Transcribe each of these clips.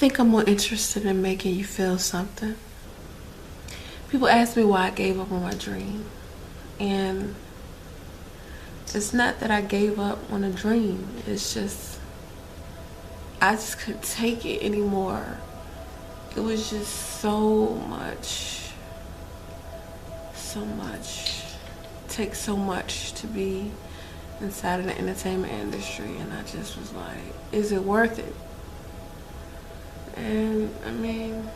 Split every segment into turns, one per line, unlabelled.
think I'm more interested in making you feel something. People ask me why I gave up on my dream. And it's not that I gave up on a dream. It's just, I just couldn't take it anymore. It was just so much. It takes so much to be inside of the entertainment industry. And I just was like, is it worth it? And I mean,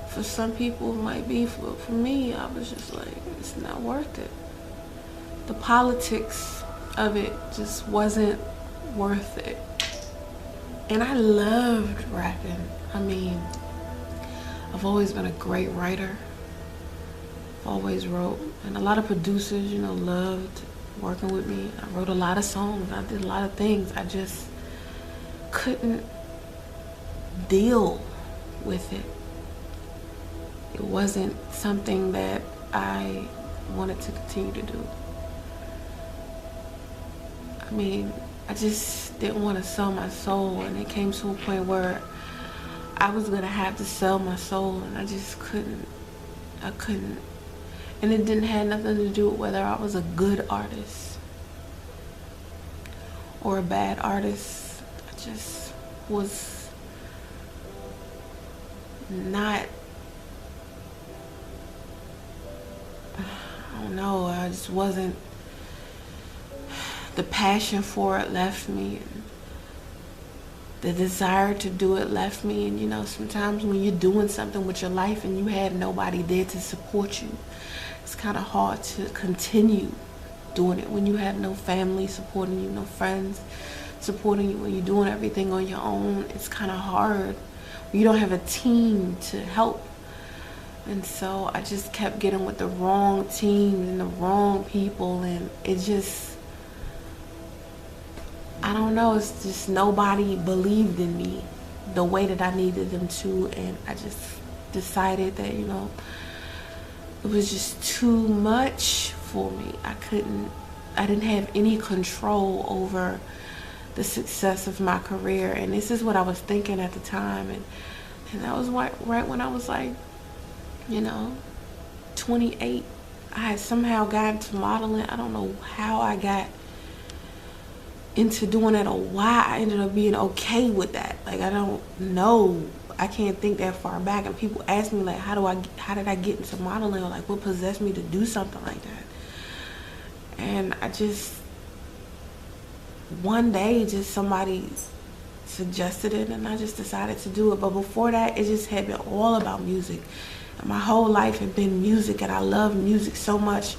for some people it might be. For me, I was just like, it's not worth it. The politics of it just wasn't worth it. And I loved rapping. I mean, I've always been a great writer. I've always wrote. And a lot of producers, you know, loved working with me. I wrote a lot of songs. I did a lot of things. I just couldn't deal with it. It wasn't something that I wanted to continue to do. I mean, I just didn't want to sell my soul, and it came to a point where I was gonna have to sell my soul, and I just couldn't. I couldn't. And it didn't have nothing to do with whether I was a good artist or a bad artist. I just was not, I don't know, I just wasn't, the passion for it left me, and the desire to do it left me. And you know, sometimes when you're doing something with your life and you have nobody there to support you, it's kind of hard to continue doing it when you have no family supporting you, no friends supporting you, when you're doing everything on your own. It's kind of hard. You don't have a team to help. And so I just kept getting with the wrong team and the wrong people, and it just, I don't know, it's just nobody believed in me the way that I needed them to. And I just decided that, you know, it was just too much for me. I didn't have any control over the success of my career. And this is what I was thinking at the time. And that was right when I was like, you know, 28. I had somehow gotten into modeling. I don't know how I got into doing that or why I ended up being okay with that. Like, I don't know. I can't think that far back. And people ask me, like, how did I get into modeling, or like what possessed me to do something like that? And I just, one day, just somebody suggested it, and I just decided to do it. But before that, it just had been all about music. And my whole life had been music, and I love music so much.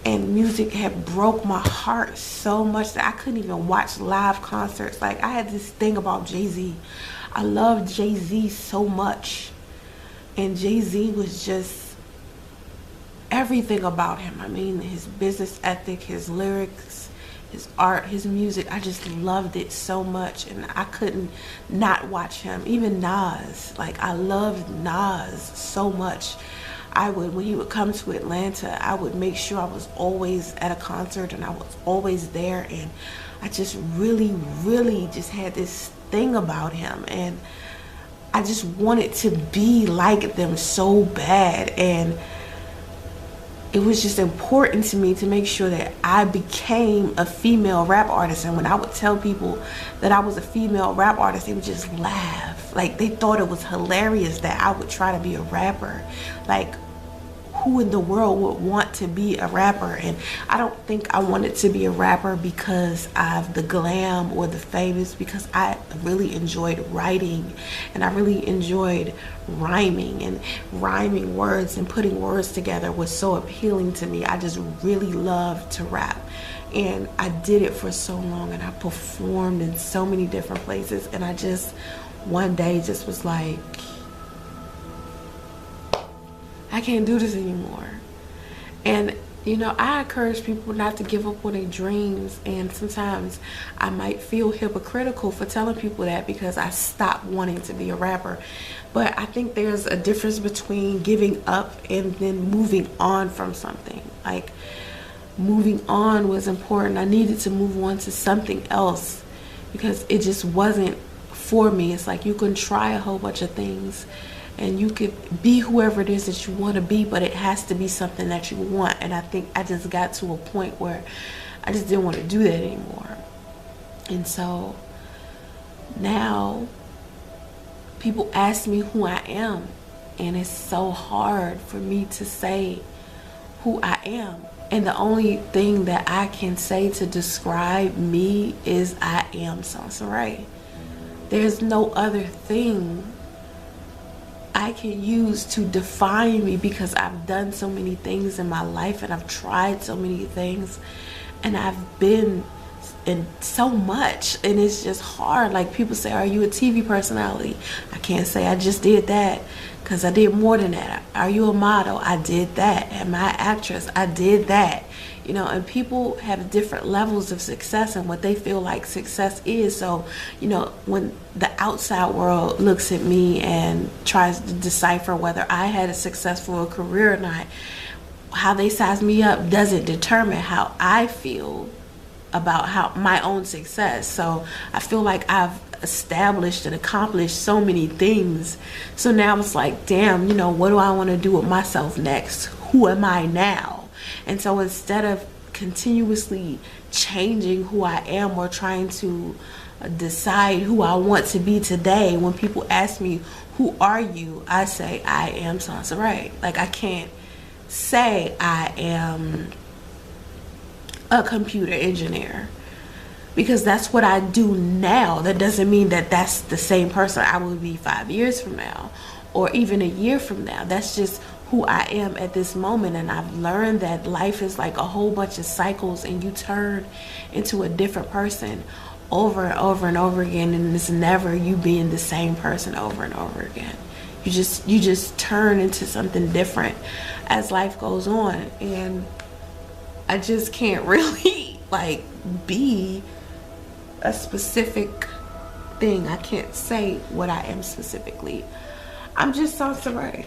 And music had broke my heart so much that I couldn't even watch live concerts. Like, I had this thing about Jay-Z. I loved Jay-Z so much. And Jay-Z was just everything about him. I mean, his business ethic, his lyrics, his art, his music. I just loved it so much. And I couldn't not watch him. Even Nas. Like, I loved Nas so much. When he would come to Atlanta, I would make sure I was always at a concert, and I was always there. And I just really, really just had this thing about him, and I just wanted to be like them so bad. And it was just important to me to make sure that I became a female rap artist. And when I would tell people that I was a female rap artist, they would just laugh. Like, they thought it was hilarious that I would try to be a rapper. Like, who in the world would want to be a rapper? And I don't think I wanted to be a rapper because of the glam or the famous, because I really enjoyed writing, and I really enjoyed rhyming, and rhyming words and putting words together was so appealing to me. I just really loved to rap, and I did it for so long, and I performed in so many different places. And I just one day just was like, I can't do this anymore. And you know, I encourage people not to give up on their dreams, and sometimes I might feel hypocritical for telling people that because I stopped wanting to be a rapper. But I think there's a difference between giving up and then moving on from something. Like, moving on was important. I needed to move on to something else because it just wasn't for me. It's like you can try a whole bunch of things and you could be whoever it is that you want to be, but it has to be something that you want. And I think I just got to a point where I just didn't want to do that anymore. And so now people ask me who I am, and it's so hard for me to say who I am. And the only thing that I can say to describe me is I am Soncerae. There's no other thing I can use to define me, because I've done so many things in my life and I've tried so many things and I've been in so much, and it's just hard. Like, people say, are you a TV personality? I can't say I just did that, because I did more than that. Are you a model? I did that. Am I an actress? I did that. You know, and people have different levels of success and what they feel like success is. So, you know, when the outside world looks at me and tries to decipher whether I had a successful career or not, how they size me up doesn't determine how I feel about how my own success. So I feel like I've established and accomplished so many things. So now it's like, damn, you know, what do I want to do with myself next? Who am I now? And so instead of continuously changing who I am or trying to decide who I want to be today, when people ask me, who are you? I say, I am Soncerae. Like, I can't say I am a computer engineer, because that's what I do now. That doesn't mean that that's the same person I will be 5 years from now or even a year from now. That's just who I am at this moment. And I've learned that life is like a whole bunch of cycles, and you turn into a different person over and over and over again, and it's never you being the same person over and over again. You just turn into something different as life goes on. And I just can't really like be a specific thing. I can't say what I am specifically. I'm just Soncerae.